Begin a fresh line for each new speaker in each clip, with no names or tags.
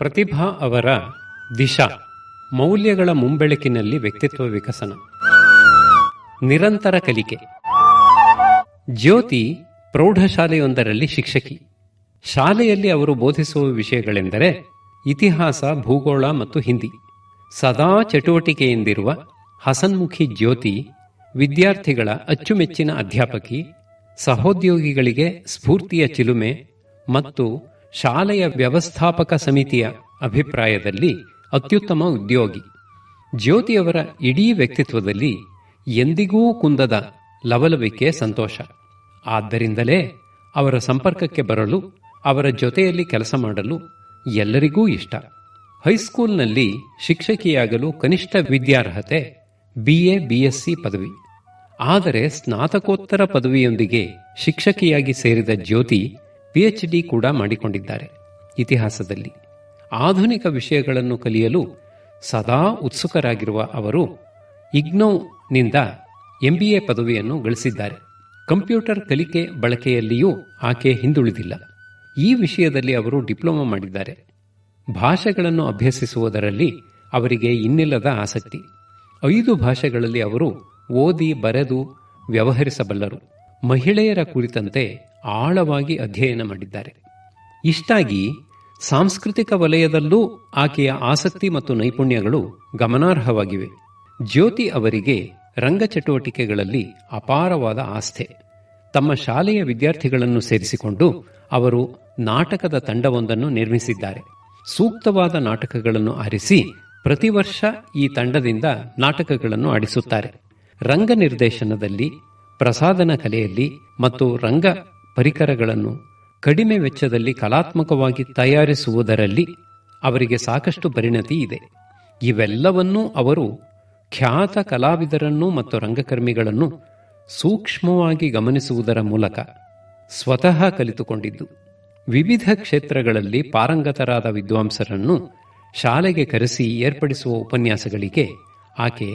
ಪ್ರತಿಭಾ ಅವರ ದಿಶಾ ಮೌಲ್ಯಗಳ ಮುಂಬೆಳಕಿನಲ್ಲಿ ವ್ಯಕ್ತಿತ್ವ ವಿಕಸನ, ನಿರಂತರ ಕಲಿಕೆ. ಜ್ಯೋತಿ ಪ್ರೌಢಶಾಲೆಯೊಂದರಲ್ಲಿ ಶಿಕ್ಷಕಿ. ಶಾಲೆಯಲ್ಲಿ ಅವರು ಬೋಧಿಸುವ ವಿಷಯಗಳೆಂದರೆ ಇತಿಹಾಸ, ಭೂಗೋಳ ಮತ್ತು ಹಿಂದಿ. ಸದಾ ಚಟುವಟಿಕೆಯಿಂದಿರುವ ಹಸನ್ಮುಖಿ ಜ್ಯೋತಿ ವಿದ್ಯಾರ್ಥಿಗಳ ಅಚ್ಚುಮೆಚ್ಚಿನ ಅಧ್ಯಾಪಕಿ, ಸಹೋದ್ಯೋಗಿಗಳಿಗೆ ಸ್ಫೂರ್ತಿಯ ಚಿಲುಮೆ ಮತ್ತು ಶಾಲೆಯ ವ್ಯವಸ್ಥಾಪಕ ಸಮಿತಿಯ ಅಭಿಪ್ರಾಯದಲ್ಲಿ ಅತ್ಯುತ್ತಮ ಉದ್ಯೋಗಿ. ಜ್ಯೋತಿಯವರ ಇಡೀ ವ್ಯಕ್ತಿತ್ವದಲ್ಲಿ ಎಂದಿಗೂ ಕುಂದದ ಲವಲವಿಕೆ, ಸಂತೋಷ. ಆದ್ದರಿಂದಲೇ ಅವರ ಸಂಪರ್ಕಕ್ಕೆ ಬರಲು, ಅವರ ಜೊತೆಯಲ್ಲಿ ಕೆಲಸ ಮಾಡಲು ಎಲ್ಲರಿಗೂ ಇಷ್ಟ. ಹೈಸ್ಕೂಲ್ನಲ್ಲಿ ಶಿಕ್ಷಕಿಯಾಗಲು ಕನಿಷ್ಠ ವಿದ್ಯಾರ್ಹತೆ BA BSc ಪದವಿ. ಆದರೆ ಸ್ನಾತಕೋತ್ತರ ಪದವಿಯೊಂದಿಗೆ ಶಿಕ್ಷಕಿಯಾಗಿ ಸೇರಿದ ಜ್ಯೋತಿ PhD ಕೂಡ ಮಾಡಿಕೊಂಡಿದ್ದಾರೆ ಇತಿಹಾಸದಲ್ಲಿ. ಆಧುನಿಕ ವಿಷಯಗಳನ್ನು ಕಲಿಯಲು ಸದಾ ಉತ್ಸುಕರಾಗಿರುವ ಅವರು ಇಗ್ನೌನಿಂದ MBA ಪದವಿಯನ್ನು ಗಳಿಸಿದ್ದಾರೆ. ಕಂಪ್ಯೂಟರ್ ಕಲಿಕೆ ಬಳಕೆಯಲ್ಲಿಯೂ ಆಕೆ ಹಿಂದುಳಿದಿಲ್ಲ. ಈ ವಿಷಯದಲ್ಲಿ ಅವರು ಡಿಪ್ಲೊಮಾ ಮಾಡಿದ್ದಾರೆ. ಭಾಷೆಗಳನ್ನು ಅಭ್ಯಸಿಸುವುದರಲ್ಲಿ ಅವರಿಗೆ ಇನ್ನಿಲ್ಲದ ಆಸಕ್ತಿ. 5 ಭಾಷೆಗಳಲ್ಲಿ ಅವರು ಓದಿ ಬರೆದು ವ್ಯವಹರಿಸಬಲ್ಲರು. ಮಹಿಳೆಯರ ಕುರಿತಂತೆ ಆಳವಾಗಿ ಅಧ್ಯಯನ ಮಾಡಿದ್ದಾರೆ. ಇಷ್ಟಾಗಿ ಸಾಂಸ್ಕೃತಿಕ ವಲಯದಲ್ಲೂ ಆಕೆಯ ಆಸಕ್ತಿ ಮತ್ತು ನೈಪುಣ್ಯಗಳು ಗಮನಾರ್ಹವಾಗಿವೆ. ಜ್ಯೋತಿ ಅವರಿಗೆ ರಂಗ ಚಟುವಟಿಕೆಗಳಲ್ಲಿ ಅಪಾರವಾದ ಆಸ್ಥೆ. ತಮ್ಮ ಶಾಲೆಯ ವಿದ್ಯಾರ್ಥಿಗಳನ್ನು ಸೇರಿಸಿಕೊಂಡು ಅವರು ನಾಟಕದ ತಂಡವೊಂದನ್ನು ನಿರ್ಮಿಸಿದ್ದಾರೆ. ಸೂಕ್ತವಾದ ನಾಟಕಗಳನ್ನು ಆರಿಸಿ ಪ್ರತಿ ವರ್ಷ ಈ ತಂಡದಿಂದ ನಾಟಕಗಳನ್ನು ಆಡಿಸುತ್ತಾರೆ. ರಂಗ ನಿರ್ದೇಶನದಲ್ಲಿ, ಪ್ರಸಾದನ ಕಲೆಯಲ್ಲಿ ಮತ್ತು ರಂಗ ಪರಿಕರಗಳನ್ನು ಕಡಿಮೆ ವೆಚ್ಚದಲ್ಲಿ ಕಲಾತ್ಮಕವಾಗಿ ತಯಾರಿಸುವುದರಲ್ಲಿ ಅವರಿಗೆ ಸಾಕಷ್ಟು ಪರಿಣತಿ ಇದೆ. ಇವೆಲ್ಲವನ್ನೂ ಅವರು ಖ್ಯಾತ ಕಲಾವಿದರನ್ನು ಮತ್ತು ರಂಗಕರ್ಮಿಗಳನ್ನು ಸೂಕ್ಷ್ಮವಾಗಿ ಗಮನಿಸುವುದರ ಮೂಲಕ ಸ್ವತಃ ಕಲಿತುಕೊಂಡಿದ್ದು. ವಿವಿಧ ಕ್ಷೇತ್ರಗಳಲ್ಲಿ ಪಾರಂಗತರಾದ ವಿದ್ವಾಂಸರನ್ನು ಶಾಲೆಗೆ ಕರೆಸಿ ಏರ್ಪಡಿಸುವ ಉಪನ್ಯಾಸಗಳಿಗೆ ಆಕೆ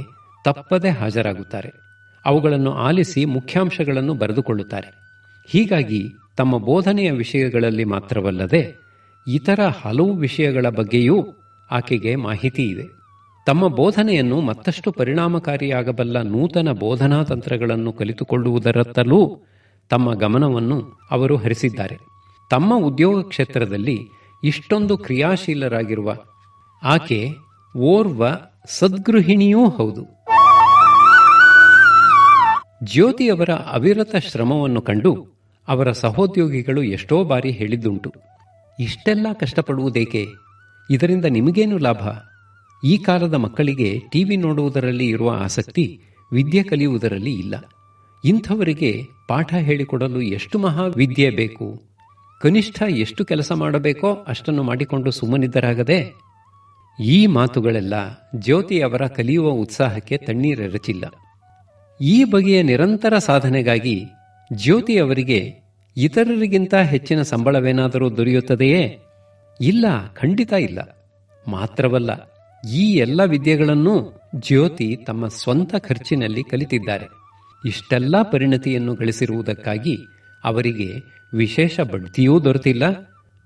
ತಪ್ಪದೆ ಹಾಜರಾಗುತ್ತಾರೆ. ಅವುಗಳನ್ನು ಆಲಿಸಿ ಮುಖ್ಯಾಂಶಗಳನ್ನು ಬರೆದುಕೊಳ್ಳುತ್ತಾರೆ. ಹೀಗಾಗಿ ತಮ್ಮ ಬೋಧನೆಯ ವಿಷಯಗಳಲ್ಲಿ ಮಾತ್ರವಲ್ಲದೆ ಇತರ ಹಲವು ವಿಷಯಗಳ ಬಗ್ಗೆಯೂ ಆಕೆಗೆ ಮಾಹಿತಿ ಇದೆ. ತಮ್ಮ ಬೋಧನೆಯನ್ನು ಮತ್ತಷ್ಟು ಪರಿಣಾಮಕಾರಿಯಾಗಬಲ್ಲ ನೂತನ ಬೋಧನಾ ತಂತ್ರಗಳನ್ನು ಕಲಿತುಕೊಳ್ಳುವುದರತ್ತಲೂ ತಮ್ಮ ಗಮನವನ್ನು ಅವರು ಹರಿಸಿದ್ದಾರೆ. ತಮ್ಮ ಉದ್ಯೋಗ ಕ್ಷೇತ್ರದಲ್ಲಿ ಇಷ್ಟೊಂದು ಕ್ರಿಯಾಶೀಲರಾಗಿರುವ ಆಕೆ ಓರ್ವ ಸದ್ಗೃಹಿಣಿಯೂ ಹೌದು. ಜ್ಯೋತಿಯವರ ಅವಿರತ ಶ್ರಮವನ್ನು ಕಂಡು ಅವರ ಸಹೋದ್ಯೋಗಿಗಳು ಎಷ್ಟೋ ಬಾರಿ ಹೇಳಿದ್ದುಂಟು, ಇಷ್ಟೆಲ್ಲ ಕಷ್ಟಪಡುವುದೇಕೆ? ಇದರಿಂದ ನಿಮಗೇನು ಲಾಭ? ಈ ಕಾಲದ ಮಕ್ಕಳಿಗೆ ಟಿವಿ ನೋಡುವುದರಲ್ಲಿ ಇರುವ ಆಸಕ್ತಿ ವಿದ್ಯೆ ಕಲಿಯುವುದರಲ್ಲಿ ಇಲ್ಲ. ಇಂಥವರಿಗೆ ಪಾಠ ಹೇಳಿಕೊಡಲು ಎಷ್ಟು ಮಹಾವಿದ್ಯೆ ಬೇಕು? ಕನಿಷ್ಠ ಎಷ್ಟು ಕೆಲಸ ಮಾಡಬೇಕೋ ಅಷ್ಟನ್ನು ಮಾಡಿಕೊಂಡು ಸುಮ್ಮನಿದ್ದರಾಗದೆ. ಈ ಮಾತುಗಳೆಲ್ಲ ಜ್ಯೋತಿಯವರ ಕಲಿಯುವ ಉತ್ಸಾಹಕ್ಕೆ ತಣ್ಣೀರೆರಚಿಲ್ಲ. ಈ ಬಗೆಯ ನಿರಂತರ ಸಾಧನೆಗಾಗಿ ಜ್ಯೋತಿಯವರಿಗೆ ಇತರರಿಗಿಂತ ಹೆಚ್ಚಿನ ಸಂಬಳವೇನಾದರೂ ದೊರೆಯುತ್ತದೆಯೇ? ಇಲ್ಲ, ಖಂಡಿತ ಇಲ್ಲ. ಮಾತ್ರವಲ್ಲ, ಈ ಎಲ್ಲ ವಿದ್ಯೆಗಳನ್ನೂ ಜ್ಯೋತಿ ತಮ್ಮ ಸ್ವಂತ ಖರ್ಚಿನಲ್ಲಿ ಕಲಿತಿದ್ದಾರೆ. ಇಷ್ಟೆಲ್ಲ ಪರಿಣತಿಯನ್ನು ಗಳಿಸಿರುವುದಕ್ಕಾಗಿ ಅವರಿಗೆ ವಿಶೇಷ ಬಡ್ತಿಯೂ ದೊರೆತಿಲ್ಲ,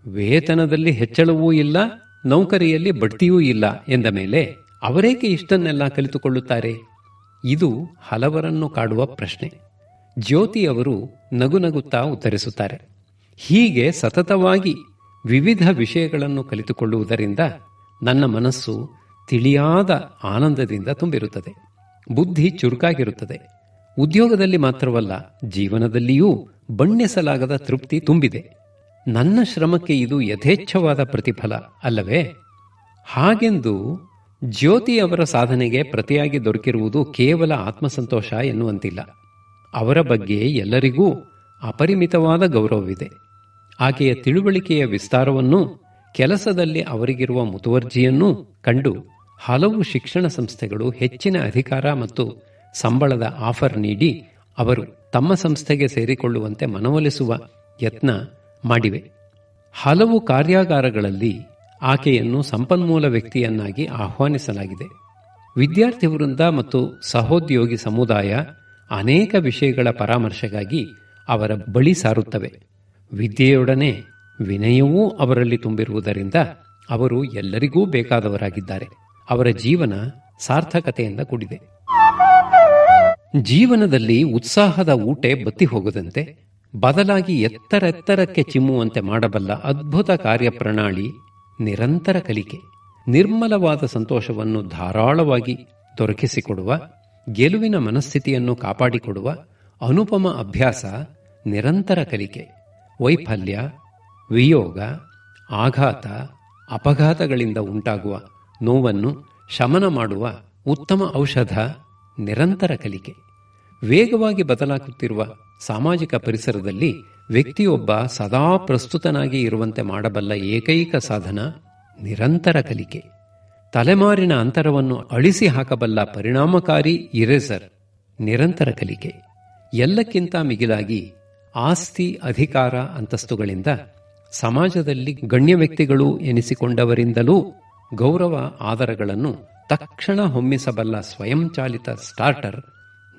ವೇತನದಲ್ಲಿ ಹೆಚ್ಚಳವೂ ಇಲ್ಲ, ನೌಕರಿಯಲ್ಲಿ ಬಡ್ತಿಯೂ ಇಲ್ಲ ಎಂದ ಮೇಲೆ ಅವರೇಕೆ ಇಷ್ಟನ್ನೆಲ್ಲ ಕಲಿತುಕೊಳ್ಳುತ್ತಾರೆ? ಇದು ಹಲವರನ್ನು ಕಾಡುವ ಪ್ರಶ್ನೆ. ಜ್ಯೋತಿ ಅವರು ನಗುನಗುತ್ತಾ ಉತ್ತರಿಸುತ್ತಾರೆ, ಹೀಗೆ ಸತತವಾಗಿ ವಿವಿಧ ವಿಷಯಗಳನ್ನು ಕಲಿತುಕೊಳ್ಳುವುದರಿಂದ ನನ್ನ ಮನಸ್ಸು ತಿಳಿಯಾದ ಆನಂದದಿಂದ ತುಂಬಿರುತ್ತದೆ, ಬುದ್ಧಿ ಚುರುಕಾಗಿರುತ್ತದೆ. ಉದ್ಯೋಗದಲ್ಲಿ ಮಾತ್ರವಲ್ಲ, ಜೀವನದಲ್ಲಿಯೂ ಬಣ್ಣಿಸಲಾಗದ ತೃಪ್ತಿ ತುಂಬಿದೆ. ನನ್ನ ಶ್ರಮಕ್ಕೆ ಇದು ಯಥೇಚ್ಛವಾದ ಪ್ರತಿಫಲ ಅಲ್ಲವೇ? ಹಾಗೆಂದು ಜ್ಯೋತಿಯವರ ಸಾಧನೆಗೆ ಪ್ರತಿಯಾಗಿ ದೊರಕಿರುವುದು ಕೇವಲ ಆತ್ಮಸಂತೋಷ ಎನ್ನುವಂತಿಲ್ಲ. ಅವರ ಬಗ್ಗೆ ಎಲ್ಲರಿಗೂ ಅಪರಿಮಿತವಾದ ಗೌರವವಿದೆ. ಆಕೆಯ ತಿಳುವಳಿಕೆಯ ವಿಸ್ತಾರವನ್ನೂ ಕೆಲಸದಲ್ಲಿ ಅವರಿಗಿರುವ ಮುತುವರ್ಜಿಯನ್ನೂ ಕಂಡು ಹಲವು ಶಿಕ್ಷಣ ಸಂಸ್ಥೆಗಳು ಹೆಚ್ಚಿನ ಅಧಿಕಾರ ಮತ್ತು ಸಂಬಳದ ಆಫರ್ ನೀಡಿ ಅವರು ತಮ್ಮ ಸಂಸ್ಥೆಗೆ ಸೇರಿಕೊಳ್ಳುವಂತೆ ಮನವೊಲಿಸುವ ಯತ್ನ ಮಾಡಿವೆ. ಹಲವು ಕಾರ್ಯಾಗಾರಗಳಲ್ಲಿ ಆಕೆಯನ್ನು ಸಂಪನ್ಮೂಲ ವ್ಯಕ್ತಿಯನ್ನಾಗಿ ಆಹ್ವಾನಿಸಲಾಗಿದೆ. ವಿದ್ಯಾರ್ಥಿ ವೃಂದ ಮತ್ತು ಸಹೋದ್ಯೋಗಿ ಸಮುದಾಯ ಅನೇಕ ವಿಷಯಗಳ ಪರಾಮರ್ಶೆಗಾಗಿ ಅವರ ಬಳಿ ಸಾರುತ್ತವೆ. ವಿದ್ಯೆಯೊಡನೆ ವಿನಯವೂ ಅವರಲ್ಲಿ ತುಂಬಿರುವುದರಿಂದ ಅವರು ಎಲ್ಲರಿಗೂ ಬೇಕಾದವರಾಗಿದ್ದಾರೆ. ಅವರ ಜೀವನ ಸಾರ್ಥಕತೆಯಿಂದ ಕೂಡಿದೆ. ಜೀವನದಲ್ಲಿ ಉತ್ಸಾಹದ ಊಟೆ ಬತ್ತಿ ಹೋಗದಂತೆ ಬದಲಾಗಿ ಎತ್ತರೆತ್ತರಕ್ಕೆ ಚಿಮ್ಮುವಂತೆ ಮಾಡಬಲ್ಲ ಅದ್ಭುತ ಕಾರ್ಯಪ್ರಣಾಳಿ ನಿರಂತರ ಕಲಿಕೆ. ನಿರ್ಮಲವಾದ ಸಂತೋಷವನ್ನು ಧಾರಾಳವಾಗಿ ದೊರಕಿಸಿಕೊಡುವ, ಗೆಲುವಿನ ಮನಸ್ಥಿತಿಯನ್ನು ಕಾಪಾಡಿಕೊಡುವ ಅನುಪಮ ಅಭ್ಯಾಸ ನಿರಂತರ ಕಲಿಕೆ. ವೈಫಲ್ಯ, ವಿಯೋಗ, ಆಘಾತ, ಅಪಘಾತಗಳಿಂದ ಉಂಟಾಗುವ ನೋವನ್ನು ಶಮನ ಮಾಡುವ ಉತ್ತಮ ಔಷಧ ನಿರಂತರ ಕಲಿಕೆ. ವೇಗವಾಗಿ ಬದಲಾಗುತ್ತಿರುವ ಸಾಮಾಜಿಕ ಪರಿಸರದಲ್ಲಿ ವ್ಯಕ್ತಿಯೊಬ್ಬ ಸದಾ ಪ್ರಸ್ತುತನಾಗಿ ಇರುವಂತೆ ಮಾಡಬಲ್ಲ ಏಕೈಕ ಸಾಧನ ನಿರಂತರ ಕಲಿಕೆ. ತಲೆಮಾರಿನ ಅಂತರವನ್ನು ಅಳಿಸಿ ಹಾಕಬಲ್ಲ ಪರಿಣಾಮಕಾರಿ ಇರೇಸರ್ ನಿರಂತರ ಕಲಿಕೆ. ಎಲ್ಲಕ್ಕಿಂತ ಮಿಗಿಲಾಗಿ ಆಸ್ತಿ, ಅಧಿಕಾರ, ಅಂತಸ್ತುಗಳಿಂದ ಸಮಾಜದಲ್ಲಿ ಗಣ್ಯ ವ್ಯಕ್ತಿಗಳು ಎನಿಸಿಕೊಂಡವರಿಂದಲೂ ಗೌರವ, ಆದರಗಳನ್ನು ತಕ್ಷಣ ಹೊಮ್ಮಿಸಬಲ್ಲ ಸ್ವಯಂಚಾಲಿತ ಸ್ಟಾರ್ಟರ್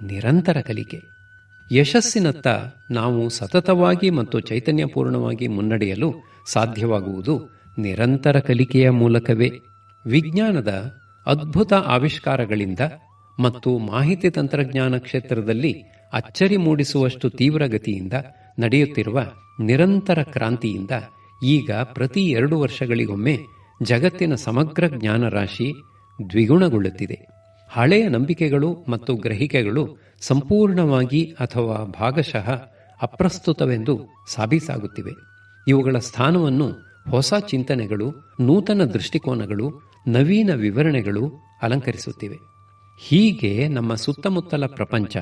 ನಿರಂತರ ಕಲಿಕೆ. ಯಶಸ್ಸಿನತ್ತ ನಾವು ಸತತವಾಗಿ ಮತ್ತು ಚೈತನ್ಯಪೂರ್ಣವಾಗಿ ಮುನ್ನಡೆಯಲು ಸಾಧ್ಯವಾಗುವುದು ನಿರಂತರ ಕಲಿಕೆಯ ಮೂಲಕವೇ. ವಿಜ್ಞಾನದ ಅದ್ಭುತ ಆವಿಷ್ಕಾರಗಳಿಂದ ಮತ್ತು ಮಾಹಿತಿ ತಂತ್ರಜ್ಞಾನ ಕ್ಷೇತ್ರದಲ್ಲಿ ಅಚ್ಚರಿ ಮೂಡಿಸುವಷ್ಟು ತೀವ್ರಗತಿಯಿಂದ ನಡೆಯುತ್ತಿರುವ ನಿರಂತರ ಕ್ರಾಂತಿಯಿಂದ ಈಗ ಪ್ರತಿ 2 ವರ್ಷಗಳಿಗೊಮ್ಮೆ ಜಗತ್ತಿನ ಸಮಗ್ರ ಜ್ಞಾನರಾಶಿ ದ್ವಿಗುಣಗೊಳ್ಳುತ್ತಿದೆ. ಹಳೆಯ ನಂಬಿಕೆಗಳು ಮತ್ತು ಗ್ರಹಿಕೆಗಳು ಸಂಪೂರ್ಣವಾಗಿ ಅಥವಾ ಭಾಗಶಃ ಅಪ್ರಸ್ತುತವೆಂದು ಸಾಬೀತಾಗುತ್ತಿವೆ. ಇವುಗಳ ಸ್ಥಾನವನ್ನು ಹೊಸ ಚಿಂತನೆಗಳು, ನೂತನ ದೃಷ್ಟಿಕೋನಗಳು, ನವೀನ ವಿವರಣೆಗಳು ಅಲಂಕರಿಸುತ್ತಿವೆ. ಹೀಗೆ ನಮ್ಮ ಸುತ್ತಮುತ್ತಲ ಪ್ರಪಂಚ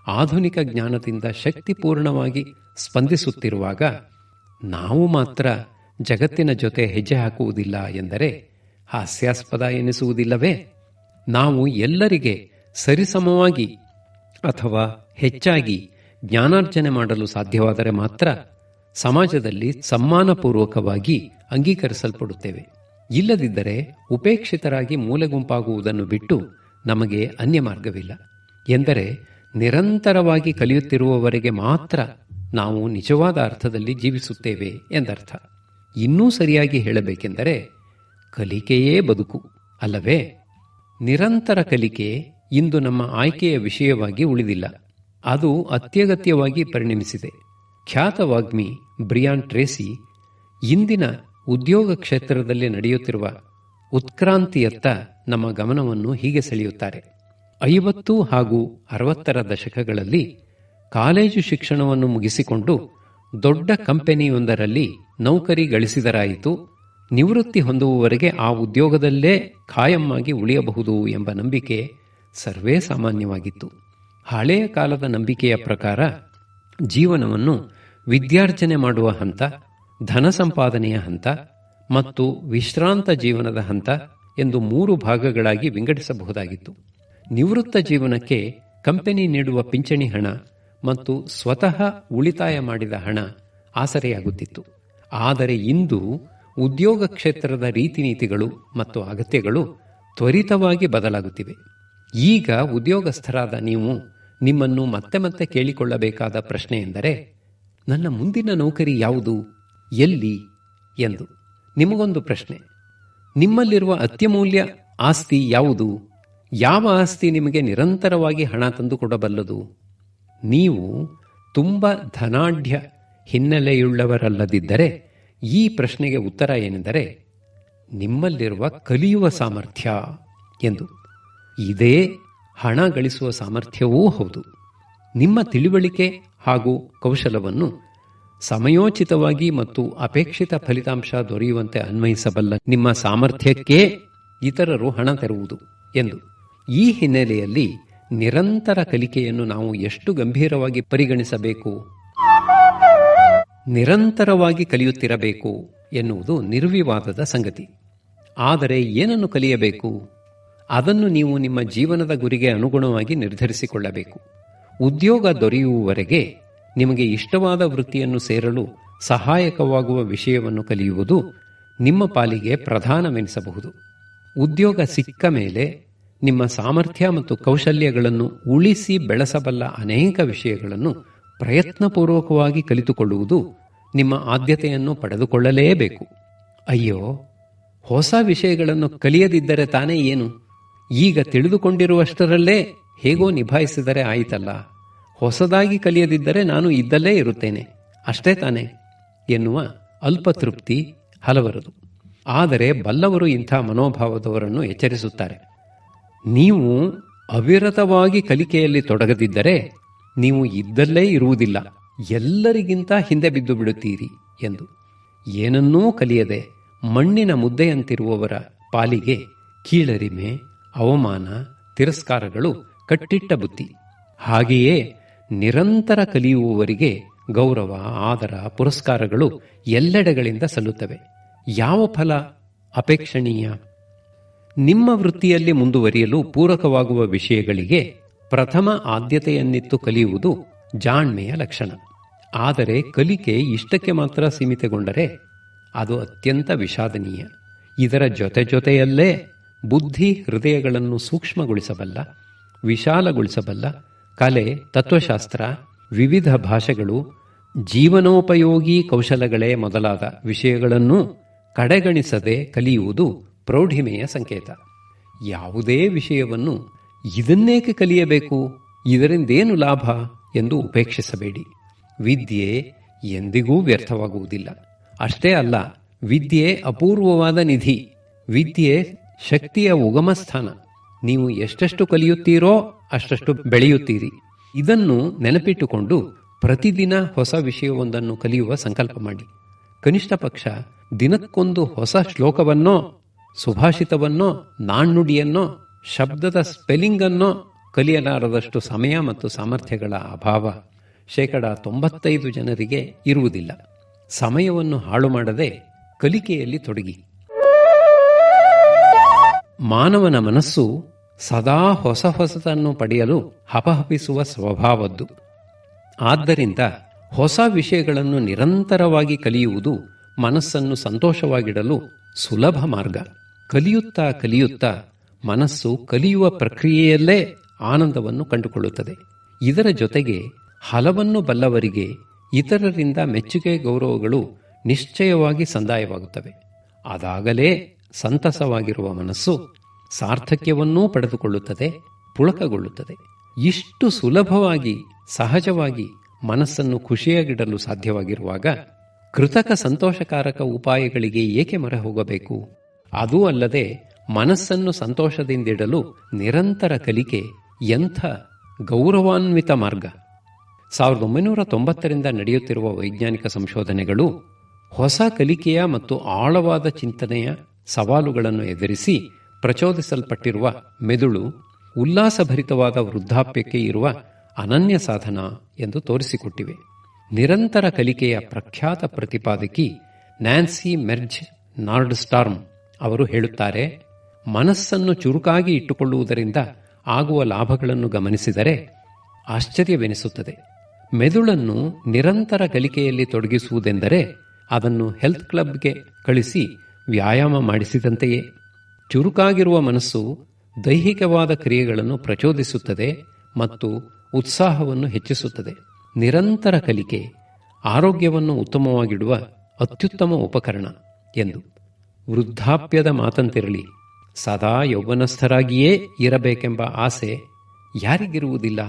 ಆಧುನಿಕ ಜ್ಞಾನದಿಂದ ಶಕ್ತಿಪೂರ್ಣವಾಗಿ ಸ್ಪಂದಿಸುತ್ತಿರುವಾಗ ನಾವು ಮಾತ್ರ ಜಗತ್ತಿನ ಜೊತೆ ಹೆಜ್ಜೆ ಹಾಕುವುದಿಲ್ಲ ಎಂದರೆ ಹಾಸ್ಯಾಸ್ಪದ ಎನಿಸುವುದಿಲ್ಲವೇ? ನಾವು ಎಲ್ಲರಿಗೆ ಸರಿಸಮವಾಗಿ ಅಥವಾ ಹೆಚ್ಚಾಗಿ ಜ್ಞಾನಾರ್ಜನೆ ಮಾಡಲು ಸಾಧ್ಯವಾದರೆ ಮಾತ್ರ ಸಮಾಜದಲ್ಲಿ ಸಮ್ಮಾನಪೂರ್ವಕವಾಗಿ ಅಂಗೀಕರಿಸಲ್ಪಡುತ್ತೇವೆ. ಇಲ್ಲದಿದ್ದರೆ ಉಪೇಕ್ಷಿತರಾಗಿ ಮೂಲೆಗುಂಪಾಗುವುದನ್ನು ಬಿಟ್ಟು ನಮಗೆ ಅನ್ಯ ಮಾರ್ಗವಿಲ್ಲ. ಎಂದರೆ ನಿರಂತರವಾಗಿ ಕಲಿಯುತ್ತಿರುವವರೆಗೆ ಮಾತ್ರ ನಾವು ನಿಜವಾದ ಅರ್ಥದಲ್ಲಿ ಜೀವಿಸುತ್ತೇವೆ ಎಂದರ್ಥ. ಇನ್ನೂ ಸರಿಯಾಗಿ ಹೇಳಬೇಕೆಂದರೆ ಕಲಿಕೆಯೇ ಬದುಕು ಅಲ್ಲವೇ? ನಿರಂತರ ಕಲಿಕೆ ಇಂದು ನಮ್ಮ ಆಯ್ಕೆಯ ವಿಷಯವಾಗಿ ಉಳಿದಿಲ್ಲ. ಅದು ಅತ್ಯಗತ್ಯವಾಗಿ ಪರಿಣಮಿಸಿದೆ. ಖ್ಯಾತ ವಾಗ್ಮಿ ಬ್ರಿಯಾನ್ ಟ್ರೇಸಿ ಇಂದಿನ ಉದ್ಯೋಗ ಕ್ಷೇತ್ರದಲ್ಲಿ ನಡೆಯುತ್ತಿರುವ ಉತ್ಕ್ರಾಂತಿಯತ್ತ ನಮ್ಮ ಗಮನವನ್ನು ಹೀಗೆ ಸೆಳೆಯುತ್ತಾರೆ. 50 ಹಾಗೂ 60ರ ದಶಕಗಳಲ್ಲಿ ಕಾಲೇಜು ಶಿಕ್ಷಣವನ್ನು ಮುಗಿಸಿಕೊಂಡು ದೊಡ್ಡ ಕಂಪನಿಯೊಂದರಲ್ಲಿ ನೌಕರಿ ಗಳಿಸಿದರಾಯಿತು, ನಿವೃತ್ತಿ ಹೊಂದುವವರೆಗೆ ಆ ಉದ್ಯೋಗದಲ್ಲೇ ಖಾಯಮ್ಮಾಗಿ ಉಳಿಯಬಹುದು ಎಂಬ ನಂಬಿಕೆ ಸರ್ವೇ ಸಾಮಾನ್ಯವಾಗಿತ್ತು. ಹಳೆಯ ಕಾಲದ ನಂಬಿಕೆಯ ಪ್ರಕಾರ ಜೀವನವನ್ನು ವಿದ್ಯಾರ್ಜನೆ ಮಾಡುವ ಹಂತ, ಧನ ಸಂಪಾದನೆಯ ಹಂತ ಮತ್ತು ವಿಶ್ರಾಂತ ಜೀವನದ ಹಂತ ಎಂದು 3 ಭಾಗಗಳಾಗಿ ವಿಂಗಡಿಸಬಹುದಾಗಿತ್ತು. ನಿವೃತ್ತ ಜೀವನಕ್ಕೆ ಕಂಪನಿ ನೀಡುವ ಪಿಂಚಣಿ ಹಣ ಮತ್ತು ಸ್ವತಃ ಉಳಿತಾಯ ಮಾಡಿದ ಹಣ ಆಸರೆಯಾಗುತ್ತಿತ್ತು. ಆದರೆ ಇಂದು ಉದ್ಯೋಗ ಕ್ಷೇತ್ರದ ರೀತಿನೀತಿಗಳು ಮತ್ತು ಅಗತ್ಯಗಳು ತ್ವರಿತವಾಗಿ ಬದಲಾಗುತ್ತಿವೆ. ಈಗ ಉದ್ಯೋಗಸ್ಥರಾದ ನೀವು ನಿಮ್ಮನ್ನು ಮತ್ತೆ ಮತ್ತೆ ಕೇಳಿಕೊಳ್ಳಬೇಕಾದ ಪ್ರಶ್ನೆ ಎಂದರೆ, ನನ್ನ ಮುಂದಿನ ನೌಕರಿ ಯಾವುದು, ಎಲ್ಲಿ ಎಂದು. ನಿಮಗೊಂದು ಪ್ರಶ್ನೆ, ನಿಮ್ಮಲ್ಲಿರುವ ಅತ್ಯಮೂಲ್ಯ ಆಸ್ತಿ ಯಾವುದು? ಯಾವ ಆಸ್ತಿ ನಿಮಗೆ ನಿರಂತರವಾಗಿ ಹಣ ತಂದುಕೊಡಬಲ್ಲದು? ನೀವು ತುಂಬ ಧನಾಢ್ಯ ಹಿನ್ನೆಲೆಯುಳ್ಳವರಲ್ಲದಿದ್ದರೆ ಈ ಪ್ರಶ್ನೆಗೆ ಉತ್ತರ ಏನೆಂದರೆ ನಿಮ್ಮಲ್ಲಿರುವ ಕಲಿಯುವ ಸಾಮರ್ಥ್ಯ ಎಂದು. ಇದೇ ಹಣ ಗಳಿಸುವ ಸಾಮರ್ಥ್ಯವೂ ಹೌದು. ನಿಮ್ಮ ತಿಳಿವಳಿಕೆ ಹಾಗೂ ಕೌಶಲವನ್ನು ಸಮಯೋಚಿತವಾಗಿ ಮತ್ತು ಅಪೇಕ್ಷಿತ ಫಲಿತಾಂಶ ದೊರೆಯುವಂತೆ ಅನ್ವಯಿಸಬಲ್ಲ ನಿಮ್ಮ ಸಾಮರ್ಥ್ಯಕ್ಕೇ ಇತರರು ಹಣ ತೆರುವುದು ಎಂದು. ಈ ಹಿನ್ನೆಲೆಯಲ್ಲಿ ನಿರಂತರ ಕಲಿಕೆಯನ್ನು ನಾವು ಎಷ್ಟು ಗಂಭೀರವಾಗಿ ಪರಿಗಣಿಸಬೇಕು? ನಿರಂತರವಾಗಿ ಕಲಿಯುತ್ತಿರಬೇಕು ಎನ್ನುವುದು ನಿರ್ವಿವಾದದ ಸಂಗತಿ. ಆದರೆ ಏನನ್ನು ಕಲಿಯಬೇಕು? ಅದನ್ನು ನೀವು ನಿಮ್ಮ ಜೀವನದ ಗುರಿಗೆ ಅನುಗುಣವಾಗಿ ನಿರ್ಧರಿಸಿಕೊಳ್ಳಬೇಕು. ಉದ್ಯೋಗ ದೊರೆಯುವವರೆಗೆ ನಿಮಗೆ ಇಷ್ಟವಾದ ವೃತ್ತಿಯನ್ನು ಸೇರಲು ಸಹಾಯಕವಾಗುವ ವಿಷಯವನ್ನು ಕಲಿಯುವುದು ನಿಮ್ಮ ಪಾಲಿಗೆ ಪ್ರಧಾನವೆನಿಸಬಹುದು. ಉದ್ಯೋಗ ಸಿಕ್ಕ ಮೇಲೆ ನಿಮ್ಮ ಸಾಮರ್ಥ್ಯ ಮತ್ತು ಕೌಶಲ್ಯಗಳನ್ನು ಉಳಿಸಿ ಬೆಳೆಸಬಲ್ಲ ಅನೇಕ ವಿಷಯಗಳನ್ನು ಪ್ರಯತ್ನಪೂರ್ವಕವಾಗಿ ಕಲಿತುಕೊಳ್ಳುವುದು ನಿಮ್ಮ ಆದ್ಯತೆಯನ್ನು ಪಡೆದುಕೊಳ್ಳಲೇಬೇಕು. ಅಯ್ಯೋ, ಹೊಸ ವಿಷಯಗಳನ್ನು ಕಲಿಯದಿದ್ದರೆ ತಾನೇ ಏನು? ಈಗ ತಿಳಿದುಕೊಂಡಿರುವಷ್ಟರಲ್ಲೇ ಹೇಗೋ ನಿಭಾಯಿಸಿದರೆ ಆಯಿತಲ್ಲ. ಹೊಸದಾಗಿ ಕಲಿಯದಿದ್ದರೆ ನಾನು ಇದ್ದಲ್ಲೇ ಇರುತ್ತೇನೆ, ಅಷ್ಟೇ ತಾನೇ ಎನ್ನುವ ಅಲ್ಪತೃಪ್ತಿ ಹಲವರದು. ಆದರೆ ಬಲ್ಲವರು ಇಂಥ ಮನೋಭಾವದವರನ್ನು ಎಚ್ಚರಿಸುತ್ತಾರೆ. ನೀವು ಅವಿರತವಾಗಿ ಕಲಿಕೆಯಲ್ಲಿ ತೊಡಗದಿದ್ದರೆ ನೀವು ಇದ್ದಲ್ಲೇ ಇರುವುದಿಲ್ಲ, ಎಲ್ಲರಿಗಿಂತ ಹಿಂದೆ ಬಿದ್ದು ಬಿಡುತ್ತೀರಿ ಎಂದು. ಏನನ್ನೂ ಕಲಿಯದೆ ಮಣ್ಣಿನ ಮುದ್ದೆಯಂತಿರುವವರ ಪಾಲಿಗೆ ಕೀಳರಿಮೆ, ಅವಮಾನ, ತಿರಸ್ಕಾರಗಳು ಕಟ್ಟಿಟ್ಟ ಬುತ್ತಿ. ಹಾಗೆಯೇ ನಿರಂತರ ಕಲಿಯುವವರಿಗೆ ಗೌರವ, ಆದರ, ಪುರಸ್ಕಾರಗಳು ಎಲ್ಲೆಡೆಗಳಿಂದ ಸಲ್ಲುತ್ತವೆ. ಯಾವ ಫಲ ಅಪೇಕ್ಷಣೀಯ? ನಿಮ್ಮ ವೃತ್ತಿಯಲ್ಲಿ ಮುಂದುವರಿಯಲು ಪೂರಕವಾಗುವ ವಿಷಯಗಳಿಗೆ ಪ್ರಥಮ ಆದ್ಯತೆಯನ್ನಿತ್ತು ಕಲಿಯುವುದು ಜಾಣ್ಮೆಯ ಲಕ್ಷಣ. ಆದರೆ ಕಲಿಕೆ ಇಷ್ಟಕ್ಕೆ ಮಾತ್ರ ಸೀಮಿತಗೊಂಡರೆ ಅದು ಅತ್ಯಂತ ವಿಷಾದನೀಯ. ಇದರ ಜೊತೆಯಲ್ಲೇ ಬುದ್ಧಿ ಹೃದಯಗಳನ್ನು ಸೂಕ್ಷ್ಮಗೊಳಿಸಬಲ್ಲ, ವಿಶಾಲಗೊಳಿಸಬಲ್ಲ ಕಲೆ, ತತ್ವಶಾಸ್ತ್ರ, ವಿವಿಧ ಭಾಷೆಗಳು, ಜೀವನೋಪಯೋಗಿ ಕೌಶಲಗಳೇ ಮೊದಲಾದ ವಿಷಯಗಳನ್ನು ಕಡೆಗಣಿಸದೆ ಕಲಿಯುವುದು ಪ್ರೌಢಿಮೆಯ ಸಂಕೇತ. ಯಾವುದೇ ವಿಷಯವನ್ನು ಇದನ್ನೇಕೆ ಕಲಿಯಬೇಕು, ಇದರಿಂದೇನು ಲಾಭ ಎಂದು ಉಪೇಕ್ಷಿಸಬೇಡಿ. ವಿದ್ಯೆ ಎಂದಿಗೂ ವ್ಯರ್ಥವಾಗುವುದಿಲ್ಲ. ಅಷ್ಟೇ ಅಲ್ಲ, ವಿದ್ಯೆ ಅಪೂರ್ವವಾದ ನಿಧಿ. ವಿದ್ಯೆ ಶಕ್ತಿಯ ಉಗಮ ಸ್ಥಾನ. ನೀವು ಎಷ್ಟೆಷ್ಟು ಕಲಿಯುತ್ತೀರೋ ಅಷ್ಟಷ್ಟು ಬೆಳೆಯುತ್ತೀರಿ. ಇದನ್ನು ನೆನಪಿಟ್ಟುಕೊಂಡು ಪ್ರತಿದಿನ ಹೊಸ ವಿಷಯವೊಂದನ್ನು ಕಲಿಯುವ ಸಂಕಲ್ಪ ಮಾಡಿ. ಕನಿಷ್ಠ ಪಕ್ಷ ದಿನಕ್ಕೊಂದು ಹೊಸ ಶ್ಲೋಕವನ್ನೋ, ಸುಭಾಷಿತವನ್ನೋ, ನಾಣ್ಣುಡಿಯನ್ನೋ, ಶಬ್ದದ ಸ್ಪೆಲ್ಲಿಂಗ್ ಅನ್ನೋ ಕಲಿಯಲಾರದಷ್ಟು ಸಮಯ ಮತ್ತು ಸಾಮರ್ಥ್ಯಗಳ ಅಭಾವ 95% ಜನರಿಗೆ ಇರುವುದಿಲ್ಲ. ಸಮಯವನ್ನು ಹಾಳು ಮಾಡದೆ ಕಲಿಕೆಯಲ್ಲಿ ತೊಡಗಿ. ಮಾನವನ ಮನಸ್ಸು ಸದಾ ಹೊಸತನ್ನು ಪಡೆಯಲು ಹಪಹಪಿಸುವ ಸ್ವಭಾವದ್ದು. ಆದ್ದರಿಂದ ಹೊಸ ವಿಷಯಗಳನ್ನು ನಿರಂತರವಾಗಿ ಕಲಿಯುವುದು ಮನಸ್ಸನ್ನು ಸಂತೋಷವಾಗಿಡಲು ಸುಲಭ ಮಾರ್ಗ. ಕಲಿಯುತ್ತಾ ಮನಸ್ಸು ಕಲಿಯುವ ಪ್ರಕ್ರಿಯೆಯಲ್ಲೇ ಆನಂದವನ್ನು ಕಂಡುಕೊಳ್ಳುತ್ತದೆ. ಇದರ ಜೊತೆಗೆ ಹಲವನ್ನು ಬಲ್ಲವರಿಗೆ ಇತರರಿಂದ ಮೆಚ್ಚುಗೆ, ಗೌರವಗಳು ನಿಶ್ಚಯವಾಗಿ ಸಂದಾಯವಾಗುತ್ತವೆ. ಅದಾಗಲೇ ಸಂತಸವಾಗಿರುವ ಮನಸ್ಸು ಸಾರ್ಥಕ್ಯವನ್ನೂ ಪಡೆದುಕೊಳ್ಳುತ್ತದೆ, ಪುಳಕಗೊಳ್ಳುತ್ತದೆ. ಇಷ್ಟು ಸುಲಭವಾಗಿ, ಸಹಜವಾಗಿ ಮನಸ್ಸನ್ನು ಖುಷಿಯಾಗಿಡಲು ಸಾಧ್ಯವಾಗಿರುವಾಗ ಕೃತಕ ಸಂತೋಷಕಾರಕ ಉಪಾಯಗಳಿಗೆ ಏಕೆ ಮೊರೆ ಹೋಗಬೇಕು? ಅದೂ ಅಲ್ಲದೆ ಮನಸ್ಸನ್ನು ಸಂತೋಷದಿಂದಿಡಲು ನಿರಂತರ ಕಲಿಕೆ ಎಂಥ ಗೌರವಾನ್ವಿತ ಮಾರ್ಗ. 1990ರಿಂದ ನಡೆಯುತ್ತಿರುವ ವೈಜ್ಞಾನಿಕ ಸಂಶೋಧನೆಗಳು ಹೊಸ ಕಲಿಕೆಯ ಮತ್ತು ಆಳವಾದ ಚಿಂತನೆಯ ಸವಾಲುಗಳನ್ನು ಎದುರಿಸಿ ಪ್ರಚೋದಿಸಲ್ಪಟ್ಟಿರುವ ಮೆದುಳು ಉಲ್ಲಾಸಭರಿತವಾದ ವೃದ್ಧಾಪ್ಯಕ್ಕೆ ಇರುವ ಅನನ್ಯ ಸಾಧನ ಎಂದು ತೋರಿಸಿಕೊಟ್ಟಿವೆ. ನಿರಂತರ ಕಲಿಕೆಯ ಪ್ರಖ್ಯಾತ ಪ್ರತಿಪಾದಕಿ ನ್ಯಾನ್ಸಿ ಮೆರ್ಜ್ ನಾರ್ಡ್ಸ್ಟಾರ್ಮ್ ಅವರು ಹೇಳುತ್ತಾರೆ, ಮನಸ್ಸನ್ನು ಚುರುಕಾಗಿ ಇಟ್ಟುಕೊಳ್ಳುವುದರಿಂದ ಆಗುವ ಲಾಭಗಳನ್ನು ಗಮನಿಸಿದರೆ ಆಶ್ಚರ್ಯವೆನಿಸುತ್ತದೆ. ಮೆದುಳನ್ನು ನಿರಂತರ ಕಲಿಕೆಯಲ್ಲಿ ತೊಡಗಿಸುವುದೆಂದರೆ ಅದನ್ನು ಹೆಲ್ತ್ ಕ್ಲಬ್ಗೆ ಕಳಿಸಿ ವ್ಯಾಯಾಮ ಮಾಡಿಸಿದಂತೆಯೇ. ಚುರುಕಾಗಿರುವ ಮನಸ್ಸು ದೈಹಿಕವಾದ ಕ್ರಿಯೆಗಳನ್ನು ಪ್ರಚೋದಿಸುತ್ತದೆ ಮತ್ತು ಉತ್ಸಾಹವನ್ನು ಹೆಚ್ಚಿಸುತ್ತದೆ. ನಿರಂತರ ಕಲಿಕೆ ಆರೋಗ್ಯವನ್ನು ಉತ್ತಮವಾಗಿಡುವ ಅತ್ಯುತ್ತಮ ಉಪಕರಣ ಎಂದು. ವೃದ್ಧಾಪ್ಯದ ಮಾತಂತಿರಲಿ, ಸದಾ ಯೌವನಸ್ಥರಾಗಿಯೇ ಇರಬೇಕೆಂಬ ಆಸೆ ಯಾರಿಗಿರುವುದಿಲ್ಲ?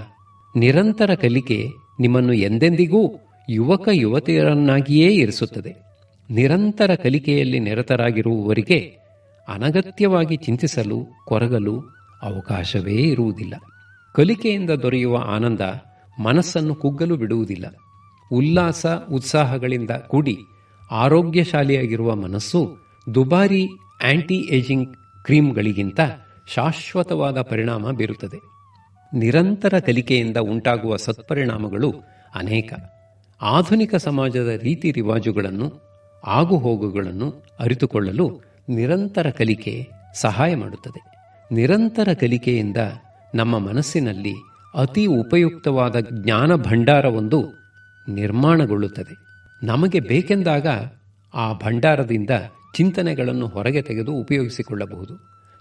ನಿರಂತರ ಕಲಿಕೆ ನಿಮ್ಮನ್ನು ಎಂದೆಂದಿಗೂ ಯುವಕ ಯುವತಿಯರನ್ನಾಗಿಯೇ ಇರಿಸುತ್ತದೆ. ನಿರಂತರ ಕಲಿಕೆಯಲ್ಲಿ ನಿರತರಾಗಿರುವವರಿಗೆ ಅನಗತ್ಯವಾಗಿ ಚಿಂತಿಸಲು, ಕೊರಗಲು ಅವಕಾಶವೇ ಇರುವುದಿಲ್ಲ. ಕಲಿಕೆಯಿಂದ ದೊರೆಯುವ ಆನಂದ ಮನಸ್ಸನ್ನು ಕುಗ್ಗಲು ಬಿಡುವುದಿಲ್ಲ. ಉಲ್ಲಾಸ, ಉತ್ಸಾಹಗಳಿಂದ ಕೂಡಿ ಆರೋಗ್ಯಶಾಲಿಯಾಗಿರುವ ಮನಸ್ಸು ದುಬಾರಿ ಆಂಟಿ ಏಜಿಂಗ್ ಕ್ರೀಮ್ಗಳಿಗಿಂತ ಶಾಶ್ವತವಾದ ಪರಿಣಾಮ ಬೀರುತ್ತದೆ. ನಿರಂತರ ಕಲಿಕೆಯಿಂದ ಉಂಟಾಗುವ ಸತ್ಪರಿಣಾಮಗಳು ಅನೇಕ. ಆಧುನಿಕ ಸಮಾಜದ ರೀತಿ ರಿವಾಜುಗಳನ್ನು, ಆಗುಹೋಗುಗಳನ್ನು ಅರಿತುಕೊಳ್ಳಲು ನಿರಂತರ ಕಲಿಕೆ ಸಹಾಯ ಮಾಡುತ್ತದೆ. ನಿರಂತರ ಕಲಿಕೆಯಿಂದ ನಮ್ಮ ಮನಸ್ಸಿನಲ್ಲಿ ಅತಿ ಉಪಯುಕ್ತವಾದ ಜ್ಞಾನ ಭಂಡಾರವೊಂದು ನಿರ್ಮಾಣಗೊಳ್ಳುತ್ತದೆ. ನಮಗೆ ಬೇಕೆಂದಾಗ ಆ ಭಂಡಾರದಿಂದ ಚಿಂತನೆಗಳನ್ನು ಹೊರಗೆ ತೆಗೆದು ಉಪಯೋಗಿಸಿಕೊಳ್ಳಬಹುದು.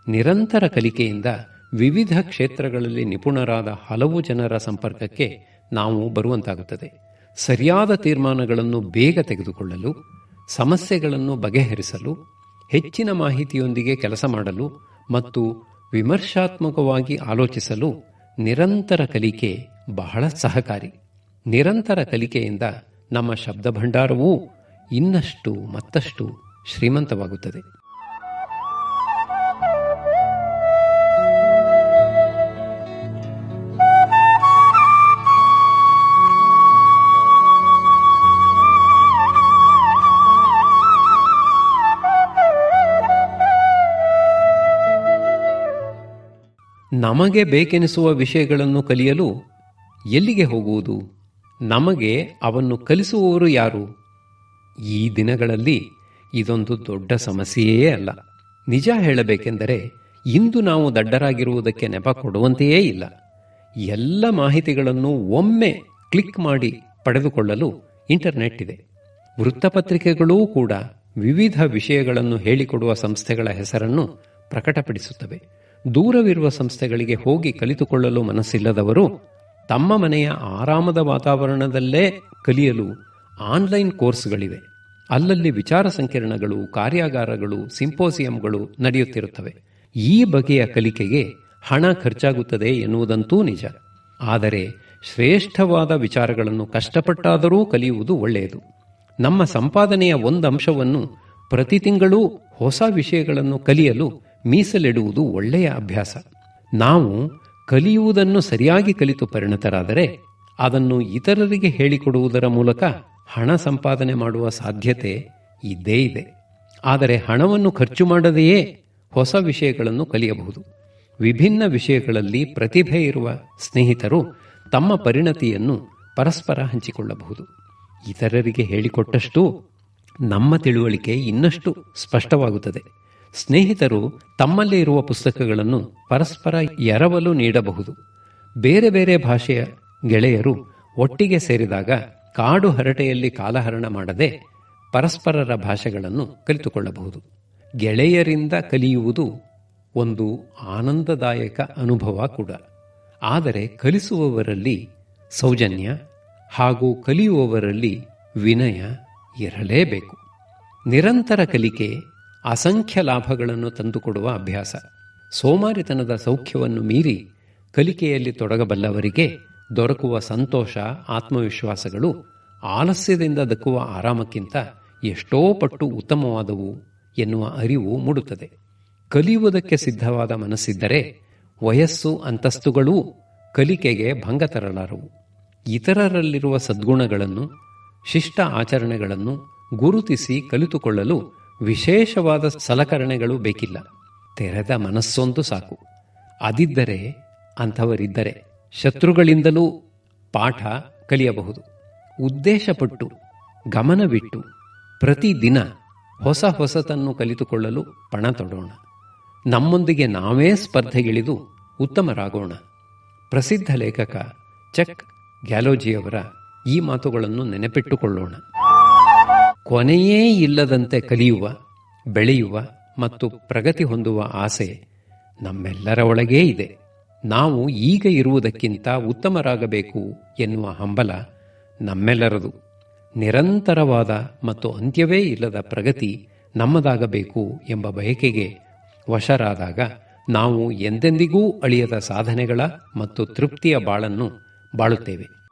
ನಿರಂತರ ಕಲಿಕೆಯಿಂದ ವಿವಿಧ ಕ್ಷೇತ್ರಗಳಲ್ಲಿ ನಿಪುಣರಾದ ಹಲವು ಜನರ ಸಂಪರ್ಕಕ್ಕೆ ನಾವು ಬರುವಂತಾಗುತ್ತದೆ. ಸರಿಯಾದ ತೀರ್ಮಾನಗಳನ್ನು ಬೇಗ ತೆಗೆದುಕೊಳ್ಳಲು, ಸಮಸ್ಯೆಗಳನ್ನು ಬಗೆಹರಿಸಲು, ಹೆಚ್ಚಿನ ಮಾಹಿತಿಯೊಂದಿಗೆ ಕೆಲಸ ಮಾಡಲು ಮತ್ತು ವಿಮರ್ಶಾತ್ಮಕವಾಗಿ ಆಲೋಚಿಸಲು ನಿರಂತರ ಕಲಿಕೆ ಬಹಳ ಸಹಕಾರಿ. ನಿರಂತರ ಕಲಿಕೆಯಿಂದ ನಮ್ಮ ಶಬ್ದ ಭಂಡಾರವೂ ಇನ್ನಷ್ಟು ಮತ್ತಷ್ಟು ಶ್ರೀಮಂತವಾಗುತ್ತದೆ. ನಮಗೆ ಬೇಕೆನಿಸುವ ವಿಷಯಗಳನ್ನು ಕಲಿಯಲು ಎಲ್ಲಿಗೆ ಹೋಗುವುದು? ನಮಗೆ ಅವನ್ನು ಕಲಿಸುವವರು ಯಾರು? ಈ ದಿನಗಳಲ್ಲಿ ಇದೊಂದು ದೊಡ್ಡ ಸಮಸ್ಯೆಯೇ ಅಲ್ಲ. ನಿಜ ಹೇಳಬೇಕೆಂದರೆ ಇಂದು ನಾವು ದಡ್ಡರಾಗಿರುವುದಕ್ಕೆ ನೆಪ ಕೊಡುವಂತೆಯೇ ಇಲ್ಲ. ಎಲ್ಲ ಮಾಹಿತಿಗಳನ್ನು ಒಮ್ಮೆ ಕ್ಲಿಕ್ ಮಾಡಿ ಪಡೆದುಕೊಳ್ಳಲು ಇಂಟರ್ನೆಟ್ ಇದೆ. ವೃತ್ತಪತ್ರಿಕೆಗಳೂ ಕೂಡ ವಿವಿಧ ವಿಷಯಗಳನ್ನು ಹೇಳಿಕೊಡುವ ಸಂಸ್ಥೆಗಳ ಹೆಸರನ್ನು ಪ್ರಕಟಪಡಿಸುತ್ತವೆ. ದೂರವಿರುವ ಸಂಸ್ಥೆಗಳಿಗೆ ಹೋಗಿ ಕಲಿತುಕೊಳ್ಳಲು ಮನಸ್ಸಿಲ್ಲದವರು ತಮ್ಮ ಮನೆಯ ಆರಾಮದ ವಾತಾವರಣದಲ್ಲೇ ಕಲಿಯಲು ಆನ್ಲೈನ್ ಕೋರ್ಸ್ಗಳಿವೆ. ಅಲ್ಲಲ್ಲಿ ವಿಚಾರ ಸಂಕಿರಣಗಳು, ಕಾರ್ಯಾಗಾರಗಳು, ಸಿಂಪೋಸಿಯಂಗಳು ನಡೆಯುತ್ತಿರುತ್ತವೆ. ಈ ಬಗೆಯ ಕಲಿಕೆಗೆ ಹಣ ಖರ್ಚಾಗುತ್ತದೆ ಎನ್ನುವುದಂತೂ ನಿಜ. ಆದರೆ ಶ್ರೇಷ್ಠವಾದ ವಿಚಾರಗಳನ್ನು ಕಷ್ಟಪಟ್ಟಾದರೂ ಕಲಿಯುವುದು ಒಳ್ಳೆಯದು. ನಮ್ಮ ಸಂಪಾದನೆಯ ಒಂದು ಅಂಶವನ್ನು ಪ್ರತಿ ತಿಂಗಳೂ ಹೊಸ ವಿಷಯಗಳನ್ನು ಕಲಿಯಲು ಮೀಸಲಿಡುವುದು ಒಳ್ಳೆಯ ಅಭ್ಯಾಸ. ನಾವು ಕಲಿಯುವುದನ್ನು ಸರಿಯಾಗಿ ಕಲಿತು ಪರಿಣತರಾದರೆ ಅದನ್ನು ಇತರರಿಗೆ ಹೇಳಿಕೊಡುವುದರ ಮೂಲಕ ಹಣ ಸಂಪಾದನೆ ಮಾಡುವ ಸಾಧ್ಯತೆ ಇದ್ದೇ ಇದೆ. ಆದರೆ ಹಣವನ್ನು ಖರ್ಚು ಮಾಡದೆಯೇ ಹೊಸ ವಿಷಯಗಳನ್ನು ಕಲಿಯಬಹುದು. ವಿಭಿನ್ನ ವಿಷಯಗಳಲ್ಲಿ ಪ್ರತಿಭೆ ಇರುವ ಸ್ನೇಹಿತರು ತಮ್ಮ ಪರಿಣತಿಯನ್ನು ಪರಸ್ಪರ ಹಂಚಿಕೊಳ್ಳಬಹುದು. ಇತರರಿಗೆ ಹೇಳಿಕೊಟ್ಟಷ್ಟು ನಮ್ಮ ತಿಳುವಳಿಕೆ ಇನ್ನಷ್ಟು ಸ್ಪಷ್ಟವಾಗುತ್ತದೆ. ಸ್ನೇಹಿತರು ತಮ್ಮಲ್ಲೇ ಇರುವ ಪುಸ್ತಕಗಳನ್ನು ಪರಸ್ಪರ ಎರವಲು ನೀಡಬಹುದು. ಬೇರೆ ಬೇರೆ ಭಾಷೆಯ ಗೆಳೆಯರು ಒಟ್ಟಿಗೆ ಸೇರಿದಾಗ ಕಾಡು ಹರಟೆಯಲ್ಲಿ ಕಾಲಹರಣ ಮಾಡದೆ ಪರಸ್ಪರರ ಭಾಷೆಗಳನ್ನು ಕಲಿತುಕೊಳ್ಳಬಹುದು. ಗೆಳೆಯರಿಂದ ಕಲಿಯುವುದು ಒಂದು ಆನಂದದಾಯಕ ಅನುಭವ ಕೂಡ. ಆದರೆ ಕಲಿಸುವವರಲ್ಲಿ ಸೌಜನ್ಯ ಹಾಗೂ ಕಲಿಯುವವರಲ್ಲಿ ವಿನಯ ಇರಲೇಬೇಕು. ನಿರಂತರ ಕಲಿಕೆ ಅಸಂಖ್ಯ ಲಾಭಗಳನ್ನು ತಂದುಕೊಡುವ ಅಭ್ಯಾಸ. ಸೋಮಾರಿತನದ ಸೌಖ್ಯವನ್ನು ಮೀರಿ ಕಲಿಕೆಯಲ್ಲಿ ತೊಡಗಬಲ್ಲವರಿಗೆ ದೊರಕುವ ಸಂತೋಷ, ಆತ್ಮವಿಶ್ವಾಸಗಳು ಆಲಸ್ಯದಿಂದ ದಕ್ಕುವ ಆರಾಮಕ್ಕಿಂತ ಎಷ್ಟೋ ಪಟ್ಟು ಉತ್ತಮವಾದವು ಎನ್ನುವ ಅರಿವು ಮೂಡುತ್ತದೆ. ಕಲಿಯುವುದಕ್ಕೆ ಸಿದ್ಧವಾದ ಮನಸ್ಸಿದ್ದರೆ ವಯಸ್ಸು, ಅಂತಸ್ತುಗಳೂ ಕಲಿಕೆಗೆ ಭಂಗ ತರಲಾರವು. ಇತರರಲ್ಲಿರುವ ಸದ್ಗುಣಗಳನ್ನು, ಶಿಷ್ಟ ಆಚರಣೆಗಳನ್ನು ಗುರುತಿಸಿ ಕಲಿತುಕೊಳ್ಳಲು ವಿಶೇಷವಾದ ಸಲಕರಣೆಗಳು ಬೇಕಿಲ್ಲ. ತೆರೆದ ಮನಸ್ಸೊಂದು ಸಾಕು. ಅದಿದ್ದರೆ, ಅಂಥವರಿದ್ದರೆ ಶತ್ರುಗಳಿಂದಲೂ ಪಾಠ ಕಲಿಯಬಹುದು. ಉದ್ದೇಶಪಟ್ಟು, ಗಮನವಿಟ್ಟು ಪ್ರತಿದಿನ ಹೊಸ ಹೊಸತನ್ನು ಕಲಿತುಕೊಳ್ಳಲು ಪಣ ತೊಡೋಣ. ನಮ್ಮೊಂದಿಗೆ ನಾವೇ ಸ್ಪರ್ಧೆಗಿಳಿದು ಉತ್ತಮರಾಗೋಣ. ಪ್ರಸಿದ್ಧ ಲೇಖಕ ಚಕ್ ಗ್ಯಾಲೋಜಿಯವರ ಈ ಮಾತುಗಳನ್ನು ನೆನಪಿಟ್ಟುಕೊಳ್ಳೋಣ. ಕೊನೆಯೇ ಇಲ್ಲದಂತೆ ಕಲಿಯುವ, ಬೆಳೆಯುವ ಮತ್ತು ಪ್ರಗತಿ ಹೊಂದುವ ಆಸೆ ನಮ್ಮೆಲ್ಲರ ಒಳಗೇ ಇದೆ. ನಾವು ಈಗ ಇರುವುದಕ್ಕಿಂತ ಉತ್ತಮರಾಗಬೇಕು ಎನ್ನುವ ಹಂಬಲ ನಮ್ಮೆಲ್ಲರದು. ನಿರಂತರವಾದ ಮತ್ತು ಅಂತ್ಯವೇ ಇಲ್ಲದ ಪ್ರಗತಿ ನಮ್ಮದಾಗಬೇಕು ಎಂಬ ಬಯಕೆಗೆ ವಶರಾದಾಗ ನಾವು ಎಂದೆಂದಿಗೂ ಅಳಿಯದ ಸಾಧನೆಗಳ ಮತ್ತು ತೃಪ್ತಿಯ ಬಾಳನ್ನು ಬಾಳುತ್ತೇವೆ.